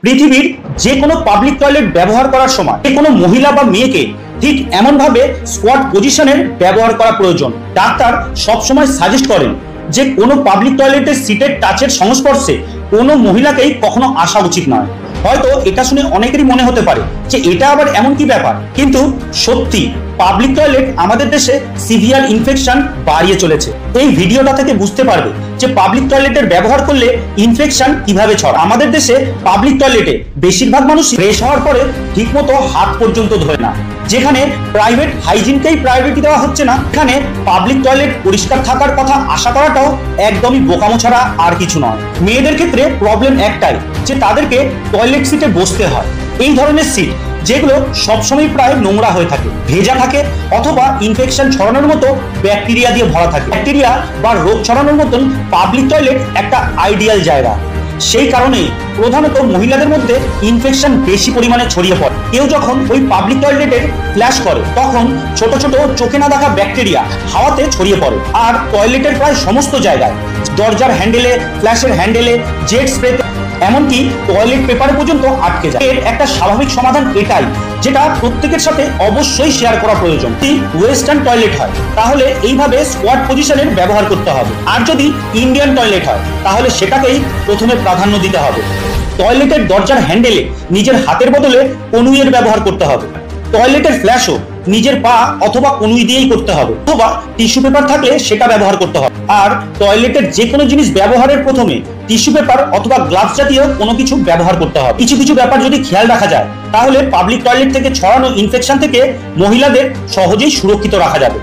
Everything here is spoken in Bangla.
পৃথিবীর যে কোনো পাবলিক টয়লেট ব্যবহার করার সময় যে কোনো মহিলা বা মেয়েকে ঠিক এমন ভাবে স্কোয়াট পজিশনের ব্যবহার করা প্রয়োজন। ডাক্তার সবসময় সাজেস্ট করেন যে কোনো পাবলিক টয়লেটের সিটের টাচের সংস্পর্শে কোনো মহিলাকেই কখনো আসা উচিত নয়। হয়তো এটা শুনে অনেকেরই মনে হতে পারে যে এটা আবার এমন কি ব্যাপার, কিন্তু সত্যি পাবলিক টয়লেট আমাদের দেশে সিভিয়ার ইনফেকশন বাড়িয়ে চলেছে। এই ভিডিওটা থেকে বুঝতে পারবে যে পাবলিক টয়লেটের ব্যবহার করলে ইনফেকশন কিভাবে ছড়ায়। আমাদের দেশে পাবলিক টয়লেটে বেশিরভাগ মানুষ ফ্রেশ হওয়ার পরে ঠিকমতো হাত পর্যন্ত ধোয় না। যেখানে প্রাইভেট হাইজিনকেই প্রায়োরিটি দেওয়া হচ্ছে না, এখানে পাবলিক টয়লেট পরিষ্কার থাকার কথা আশা করাটাও একদমই বোকামো ছাড়া আর কিছু নয়। মেয়েদের ক্ষেত্রে প্রবলেম একটাই যে তাদেরকে টয়লেট সিটে বসতে হয়। এই ধরনের সিট যেগুলো সবসময় প্রায় নোংরা হয়ে থাকে, ভেজা থাকে, অথবা ইনফেকশন ছড়ানোর মতো ব্যাকটেরিয়া দিয়ে ভরা থাকে। ব্যাকটেরিয়া বা রোগ ছড়ানোর মতন পাবলিক টয়লেট একটা আইডিয়াল জায়গা। সেই কারণেই প্রধানত মহিলাদের মধ্যে ইনফেকশন বেশি পরিমাণে ছড়িয়ে পড়ে। কেউ যখন ওই পাবলিক টয়লেটের ফ্ল্যাশ করে তখন ছোট ছোট চোখে না দেখা ব্যাকটেরিয়া হাওয়াতে ছড়িয়ে পড়ে। আর টয়লেটের প্রায় সমস্ত জায়গায়, দরজার হ্যান্ডেলে, ফ্ল্যাশের হ্যান্ডেলে, জেট স্প্রেতে, এমনকি টয়লেট পেপারে পর্যন্ত আটকে যায়। এর একটা স্বাভাবিক সমাধান এটাই, যেটা প্রত্যেকের সাথে অবশ্যই শেয়ার করা প্রয়োজন। যদি ওয়েস্টার্ন টয়লেট হয় তাহলে এইভাবে স্কোয়াট পজিশনের ব্যবহার করতে হবে, আর যদি ইন্ডিয়ান টয়লেট হয় তাহলে সেটাকেই প্রথমে প্রাধান্য দিতে হবে। টয়লেটের দরজার হ্যান্ডেলে নিজের হাতের বদলে কনুইয়ের ব্যবহার করতে হবে। টয়লেটের ফ্ল্যাশও নিজের পা অথবা কনুই দিয়েই করতে হবে, অথবা টিস্যু পেপার থাকলে সেটা ব্যবহার করতে হবে। আর টয়লেটের যে কোনো জিনিস ব্যবহারের প্রথমে টিস্যু পেপার অথবা গ্লাভস জাতীয় কোনো কিছু ব্যবহার করতে হবে। কিছু কিছু ব্যাপার যদি খেয়াল রাখা যায় তাহলে পাবলিক টয়লেট থেকে ছড়ানো ইনফেকশন থেকে মহিলাদের সহজেই সুরক্ষিত রাখা যাবে।